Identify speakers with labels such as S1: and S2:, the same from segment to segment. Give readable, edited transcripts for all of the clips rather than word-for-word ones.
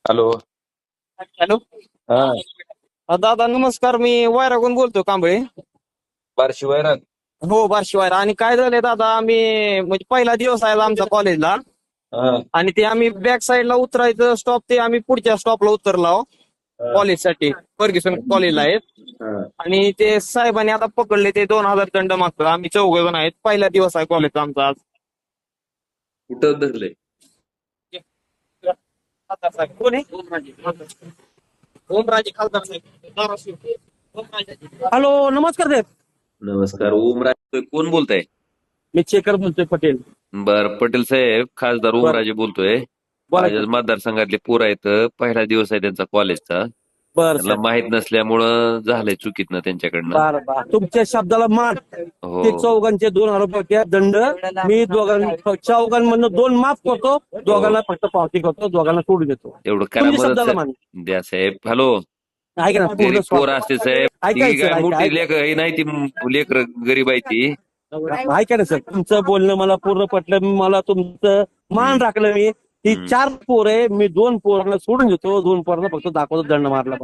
S1: Hello.
S2: Hello.
S1: हा.
S2: दादा नमस्कार, मी वायरागून बोलतो कांबळे.
S1: बार्शी वैराग.
S2: हो, बार्शी वायरा. आणि काय झालंय दादा, आम्ही म्हणजे पहिला दिवस आहे आमचा कॉलेजला.
S1: हा.
S2: आणि ते आम्ही बॅक साईडला उतरायचं स्टॉप, ते आम्ही पुढच्या स्टॉपला उतरलो
S1: हा.
S2: कॉलेजसाठी. फर्ग्युसन कॉलेजला आहेत.
S1: हा.
S2: आणि ते साहेबांनी आता पकडले, ते 2,000 दंड मागतात. आम्ही 4 जण आहेत, पहिला दिवस आहे कॉलेजचा आमचा आज.
S1: कुठं धरलंय?
S2: खासदार साहेब कोण आहे? ओमराजे खासदार साहेब धाराशिव. हॅलो, नमस्कार साहेब.
S1: नमस्कार. ओमराजे कोण बोलताय?
S2: मी चेकर बोलतोय, पटेल.
S1: बर, पटेल साहेब, खासदार
S2: बरं,
S1: ओमराजे बोलतोय.
S2: बोला
S1: माझ्या
S2: की.
S1: मतदारसंघातले पोरं आहेत. पहिला दिवस आहे त्यांचा कॉलेजचा.
S2: बरं
S1: त्यांना
S2: साहेब.
S1: माहित नसल्यामुळं झालंय चुकीतनं त्यांच्याकडनं.
S2: बर बर, तुमच्या शब्दाला मान. ते
S1: हो
S2: चौघांचे 2,000 दंड. मी चौघांमधनं 2 माफ करतो,
S1: हो,
S2: दोघांना फक्त पावती करतो, दोघांना सोडून देतो.
S1: एवढं करा
S2: तुमच्या
S1: मदत
S2: शब्दाला
S1: सर.
S2: मान.
S1: द्या साहेब. हॅलो.
S2: ऐका ना, पूर्ण
S1: गरीब पोरं
S2: स्वागत.
S1: असते साहेब. ती
S2: ऐकायचं
S1: काय
S2: ऐका
S1: मोठी
S2: ऐका.
S1: लेकर ही नाही, ती लेकर गरीब आहे ती.
S2: ऐका ना सर, तुमचं बोलणं मला पूर्ण पटलं. मला तुमचं मान
S1: हम्म.
S2: राखलं. मी ती
S1: हम्म.
S2: 4 पोरं आहे, मी 2 पोरांना सोडून देतो, 2 पोरांना फक्त दाखवतो दंड मारला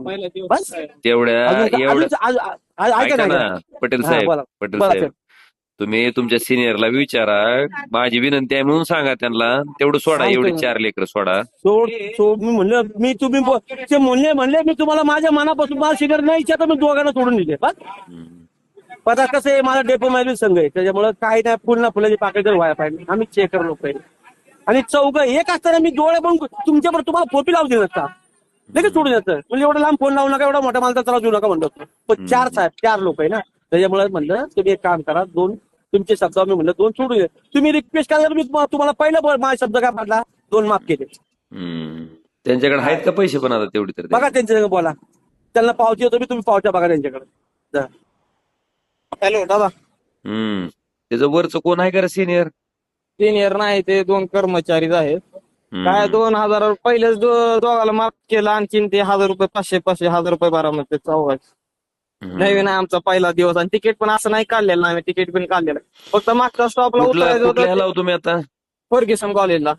S2: बस.
S1: तेवढ्या
S2: अजून
S1: एवढ्या
S2: ऐका ना
S1: ऐका ना,
S2: ऐका.
S1: पटेल
S2: हा
S1: साहेब.
S2: बोला.
S1: पटेल
S2: बोला
S1: साहेब,
S2: साहेब.
S1: तुम्ही तुमच्या सिनियरला विचारा. माझी विनंती आहे म्हणून सांगा त्यांना. तेवढं सोडा, एवढे
S2: सांगतो ना.
S1: 4 लेकर सोडा.
S2: सोड सोड, मी म्हणलं, मी तुम्ही ते म्हणले मी तुम्हाला माझ्या मनापासून मला शिकार नाही इच्छा, तर मी दोघांना सोडून दिले बस.
S1: हम्म.
S2: पण आता कसं आहे, माझा डेपो मॅल्यू संघ आहे, त्याच्यामुळे काही नाही, पुन्हा फुलाची पाकळी तर व्हायला पाहिजे. आम्ही चेकर लोक आहे. आणि चौघ एक असताना मी डोळे पण तुमच्याबरोबर तुम्हाला फोटो लावू देत नसता, लगेच सोडून
S1: हम्म.
S2: येतं. म्हणजे एवढं लांब फोन लावू नका, एवढा मोठा माणसा त्याला देऊ नका म्हणतो. पण 4
S1: हम्म.
S2: साहेब, 4 लोक आहे ना, त्याच्यामुळे म्हणलं तुम्ही एक काम करा, 2 तुमचे शब्द मी म्हणलं 2 सोडून. तुम्ही रिक्वेस्ट करा, मी तुम्हाला पहिला माझा शब्द काय म्हटला, 2 माफ केले.
S1: हम्म. त्यांच्याकडे आहेत का पैसे पण आता तेवढी तर
S2: बघा
S1: द्यायला?
S2: त्यांच्या बोला, त्यांना पावती होतो मी, तुम्ही पावत्या बघा त्यांच्याकडे. हॅलो दादा.
S1: त्याचं वरचं कोण आहे का रे सिनियर?
S2: सिनियर नाही, ते 2 कर्मचारीच आहेत. काय
S1: हम्म.
S2: 2,000 पहिलेच दोघाला माफ केलं, आणखीन ते 1,000 रुपये, 500 500 1,000 रुपये भरा म्हणते. नवीन
S1: हम्म.
S2: आहे आमचा पहिला दिवस, आणि तिकीट पण असं नाही काढलेलं नाही, तिकीट पण काढलेलं. फक्त मागच्या स्टॉपला
S1: कुठला
S2: उतरायचं होतं
S1: कुठल्या ह्याला हो तुम्ही आता?
S2: फर्ग्युसन कॉलेजला.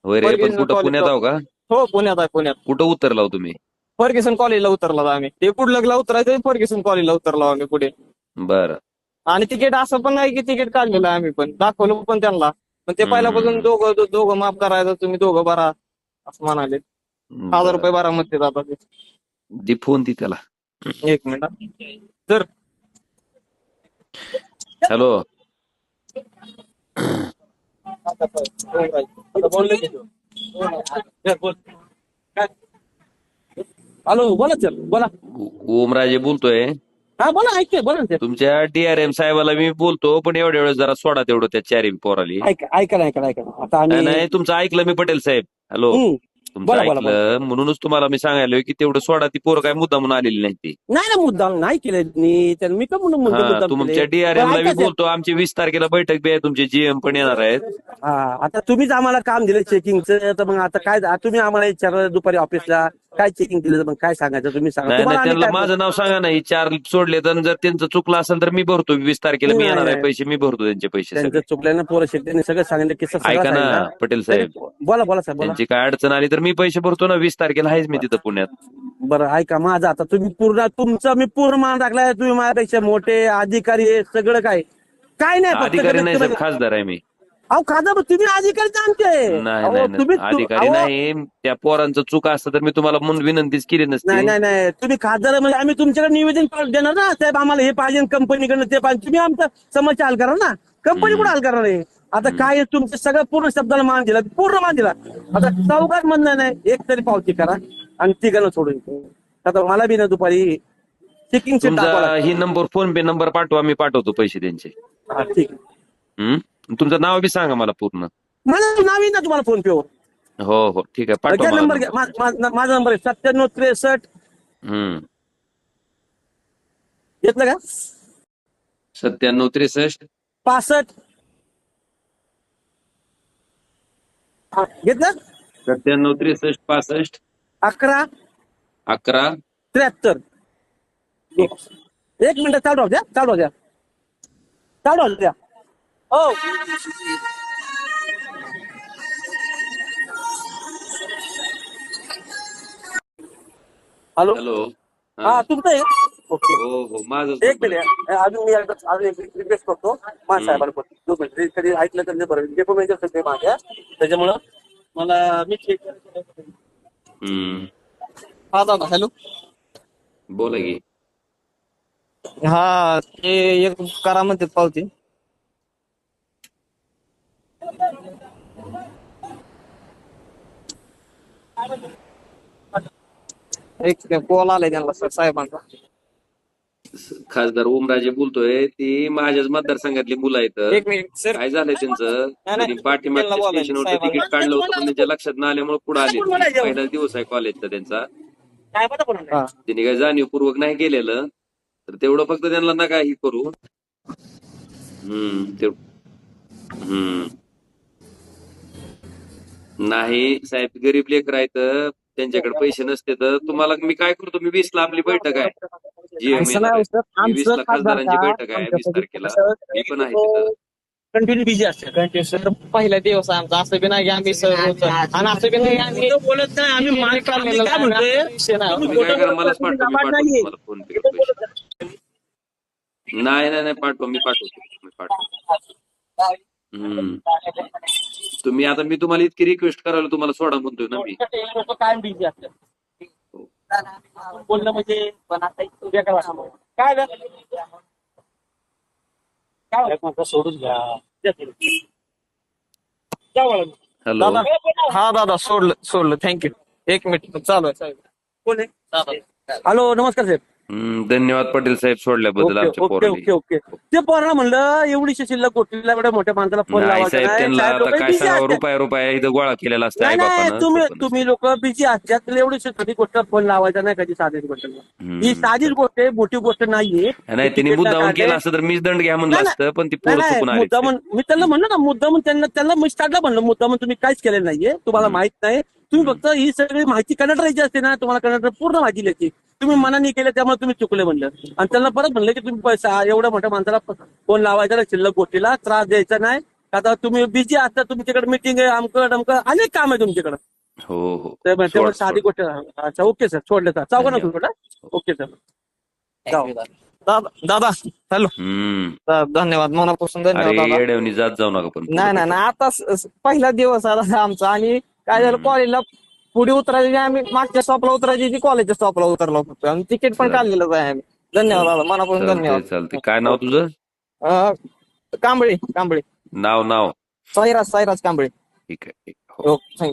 S1: होय रे, पण
S2: फर्ग्युसन
S1: कुठं
S2: कॉलेज
S1: पुण्यात आहो का?
S2: हो, पुण्यात आहे, पुण्यात.
S1: कुठं उतरला हो तुम्ही?
S2: फर्ग्युसन कॉलेजला उतरला आम्ही. ते कुठलगला उतरायचं, फर्ग्युसन कॉलेजला उतरलो आम्ही पुढे.
S1: बरं.
S2: आणि तिकीट असं पण नाही की तिकीट काढलेलं आहे, आम्ही पण दाखवलं पण त्यांना. पण ते पहिल्यापासून
S1: हम्म.
S2: दोघं माफ करायचं, तुम्ही दोघं भरा असं म्हणाले. 1,000 रुपये
S1: बर,
S2: भरा म्हणते दादा ते.
S1: दे फोन ती त्याला.
S2: 1 मिनिट तर.
S1: हॅलो.
S2: बोलले की तू. बोल. हॅलो, बोला सर, बोला.
S1: ओमराजे बोलतोय.
S2: हा बोला, ऐकते, बोला ना सर.
S1: तुमच्या DRM साहेबाला मी बोलतो, पण एवढ्या वेळेस जरा सोडा तेवढं त्या 4 पोराली.
S2: ऐका ना. आता
S1: नाही
S2: आम्ही.
S1: नाही, तुमचं ऐकलं मी पटेल साहेब. हॅलो.
S2: हम्म.
S1: तुमचं
S2: बोला.
S1: ऐकलं म्हणूनच तुम्हाला मी सांगायलोय की तेवढं सोडा. ती पोरं काय मुद्दा म्हणून आलेली नाही ती.
S2: नाही ना, मुद्दाम नाही केलं मी, तर मी का म्हणून
S1: हा,
S2: म्हणतो मुद्दाम केले.
S1: तुमच्या
S2: पण
S1: DRM ला मी
S2: ऐका सर.
S1: बोलतो. आमची 20 तारखेला बैठक बी आहे, तुमचे GM पण येणार आहेत.
S2: हा, आता तुम्हीच आम्हाला काम दिलं चेकिंगचं, तर मग आता काय तुम्ही आम्हाला विचारलं दुपारी ऑफिसला काय चेकिंग दिलं, तर मग काय सांगायचं तुम्ही सांगा.
S1: नाही नाही,
S2: तुम्हाला आम्ही
S1: त्यांना
S2: काय
S1: माझं नाव सांगा नाही. 4 सोडले तर जर त्यांचं चुकलं असेल तर मी भरतो. 20 तारखेला मी
S2: नाही
S1: येणार आहे,
S2: नाही,
S1: पैसे मी भरतो त्यांचे पैसे
S2: त्यांचं
S1: सगळे.
S2: चुकल्यानं पोरं शेट्टीने सगळं सांगितलं, किस्सा सगळा
S1: ऐका ना
S2: सांगितला.
S1: पटेल
S2: तरी
S1: साहेब,
S2: बोला साहेब, बोला.
S1: त्यांची काय अडचण आली तर मी पैसे भरतो ना. 20 तारखेला आहेच मी तिथं पुण्यात.
S2: बरं ऐका माझं, आता तुम्ही तुमचं मी पूर्ण मान राखलाय. तुम्ही माझ्यापेक्षा मोठे अधिकारी आहे, सगळं काय नाही, फक्त
S1: अधिकारी
S2: कमीत
S1: नाही
S2: कमी.
S1: साहेब, खासदार आहे मी.
S2: अहो खादा, तुम्ही अधिकारी आमचे.
S1: नाही
S2: अहो
S1: नाही नाही,
S2: तुम्ही
S1: अधिकारी
S2: अहो.
S1: नाही. त्या पोरांचं चूक असतं तर मी तुम्हाला म्हणून विनंतीच केली नसती.
S2: नाही, तुम्ही खासदार म्हणजे आम्ही तुमच्याकडे निवेदन देणार ना, साहेब आम्हाला हे पाहिजे कंपनीकडनं, ते पाहिजे. तुम्ही आमचा समस्या हल करा ना, कंपनी
S1: हम्म.
S2: कुठे हल करणार आहे. आता
S1: हम्म.
S2: काय तुमचं सगळं पूर्ण शब्दाला मान दिला, पूर्ण मान दिला. आता चौघात म्हणणं नाही, एक तरी पावती करा आणि तिघांना सोडून द्या. आता मला बी ना दुपारी चेकिंग सीट
S1: तुमचा
S2: दाखवा
S1: ही नंबर, फोन पे नंबर पाठवा, मी पाठवतो पैसे त्यांचे.
S2: हा ठीक आहे.
S1: तुमचं नाव बी सांगा मला पूर्ण.
S2: मला नाव येईल ना तुम्हाला फोन पे वर.
S1: हो हो, ठीक आहे, पाठवा
S2: घ्या
S1: मला
S2: नंबर, घ्या
S1: नंबर तुमचा.
S2: माझा नंबर आहे 9763.
S1: हम्म.
S2: घेतलं का?
S1: 9763.
S2: 65. हा, घेतलं.
S1: 9763 65
S2: 11
S1: 11.
S2: 73. एक मिनिट चालू राहू द्या. हो. हॅलो.
S1: हॅलो.
S2: हा तुमचं आहे. ओके.
S1: हो हो माझंच
S2: एक
S1: नंबर आहे.
S2: मिनिट अजून मी अजून एक रिक्वेस्ट करतो साहेबांना. 2 मिनिट कधी ऐकलं तर बरं डेपो मॅनेजर सगळे माझ्या त्याच्यामुळं मला मी चेक
S1: हम्म.
S3: हा दादा हॅलो.
S1: बोला की.
S3: हा ते एक करा म्हणते पावती. एक कॉल आलाय त्यांना सर साहेबांचा.
S1: खासदार ओमराजे बोलतोय. ती माझ्याच मतदारसंघातली मुलं आहेत.
S3: एक मिनिट सर.
S1: काय झालंय त्यांचं?
S3: नाही,
S1: त्यांनी
S3: त्यांना
S1: पाठीमागच्या
S3: बोलायला
S1: स्टेशनवरचं
S3: साहेबांना.
S1: तिकीट काढलं होतं पण त्यांच्या लक्षात न आल्यामुळे पुढे आले.
S2: बोलायचं.
S1: पहिलाच दिवस आहे कॉलेजचा त्यांचा.
S2: साहेबांना पण
S3: हा.
S1: त्यांनी काही जाणीवपूर्वक नाही केलेलं तर तेवढं फक्त त्यांना नका ही करू. हम्म. नाही साहेब गरीब लेकर आहेत त्यांच्याकडे पैसे नसते तर तुम्हाला मी काय करतो. मी 20 ला आपली बैठक आहे. जीएम
S3: असं
S1: येणार
S3: नाही
S1: आहे.
S3: सर
S1: मी 20
S3: आमचं
S1: ला
S3: खासदार
S1: खासदारांची
S3: का
S1: बैठक आहे 20 तारखेला. मी पण आहे
S3: आमच्या
S1: तिथं.
S2: कंटिन्यू बिझी असते.
S3: कंटिन्यू सर पहिला दिवस आहे आमचा. असं बी नाही की आम्ही सर होतो आणि असं बी नाही की आम्ही
S2: बोलत नाही आम्ही
S3: आम्ही
S2: आम्ही काय म्हणतोय
S3: विषय नाही.
S1: तुम्ही काय करा मलाच पाठवा. मी पाठवतो तुम्हाला फोन पे पैसे. नाही पाठवा. मी पाठवतो. तुम्ही आता मी तुम्हाला इतकी रिक्वेस्ट करायला तुम्हाला सोडा म्हणतोय ना मी.
S2: लोक कायम बिझी असतात. बोलणं म्हणजे पण आता वेगळं वाटतं. काय झालं? काय सोडून घ्या.
S1: हॅलो.
S3: दादा हा दादा सोडलं थँक्यू. एक मिनिट चालू आहे साहेब.
S2: कोण आहे? हॅलो नमस्कार साहेब.
S1: धन्यवाद पाटील साहेब सोडल्याबद्दल
S2: ओके
S1: आमच्या
S2: ओके
S1: पोराला.
S2: Okay okay. ते पोराला म्हणलं एवढीशी शिल्लक गोष्टीला एवढ्या मोठ्या माणसाला फोन
S1: नाही
S2: लावायचा
S1: साहेब
S2: नाही.
S1: त्यांना
S2: साहेब
S1: आता
S2: लोक
S1: काय
S2: बिझी
S1: सांगावं.
S2: असतात.
S1: रुपया इथं गोळा केलेला असतं आई
S2: नाही
S1: बापानं.
S2: तुम्ही लोक बिझी असतात. एवढीशी साधी गोष्ट फोन लावायचा नाही कधी. साधीच गोष्ट ही साधीच गोष्ट आहे. मोठी गोष्ट नाहीये.
S1: नाही त्यांनी
S2: तिकीट
S1: मुद्दाहून
S2: काढले.
S1: केलं असतं तर मीच दंड घ्या म्हणलं
S2: नाही,
S1: असतं पण ती
S2: नाही
S1: पोरं
S2: नाही
S1: चुकून आली.
S2: मुद्दामून मी त्यांना म्हणलं ना मुद्दामून त्यांना मी स्टार्टला म्हणलं मुद्दामून तुम्ही काहीच केलेलं नाहीये. तुम्हाला माहित नाही. तुम्ही फक्त ही सगळी माहिती कंडक्टरची असते ना. तुम्हाला कंडक्टर पूर्ण माहिती द्यायची. तुम्ही मनाने केलं त्यामुळे तुम्ही चुकले म्हणलं. आणि त्यांना परत म्हणलं की तुम्ही पैसा एवढ्या मोठ्या माणसाला फोन लावायचा नाही. शिल्लक गोष्टीला त्रास द्यायचा नाही. आता तुम्ही बिझी असता. तुमच्याकडे मिटिंग आहे अमकं अनेक काम आहे तुमच्याकडे.
S1: हो
S2: तेव्हा साधी गोष्ट. अच्छा ओके सर सोडलं सर चौघा थोडं. Okay sir.
S3: दादा हॅलो. धन्यवाद मनापासून धन्यवाद दादा.
S1: येड्यावनी जात जाऊ नका पण.
S3: नाही आता पहिला दिवस आहे आमचा. आणि काय झालं कॉलेजला पुढे उतरायची आम्ही मागच्या स्टॉपला उतरायची ती कॉलेजच्या स्टॉपला उतरलो होतो आणि तिकीट पण काढलेलंच आहे आम्ही. धन्यवाद दादा मनापासून धन्यवाद.
S1: चालतंय. काय नाव तुझं?
S3: कांबळे
S1: नाव
S3: साईराज कांबळे.
S1: ठीक आहे. हो.
S3: थँक्यू.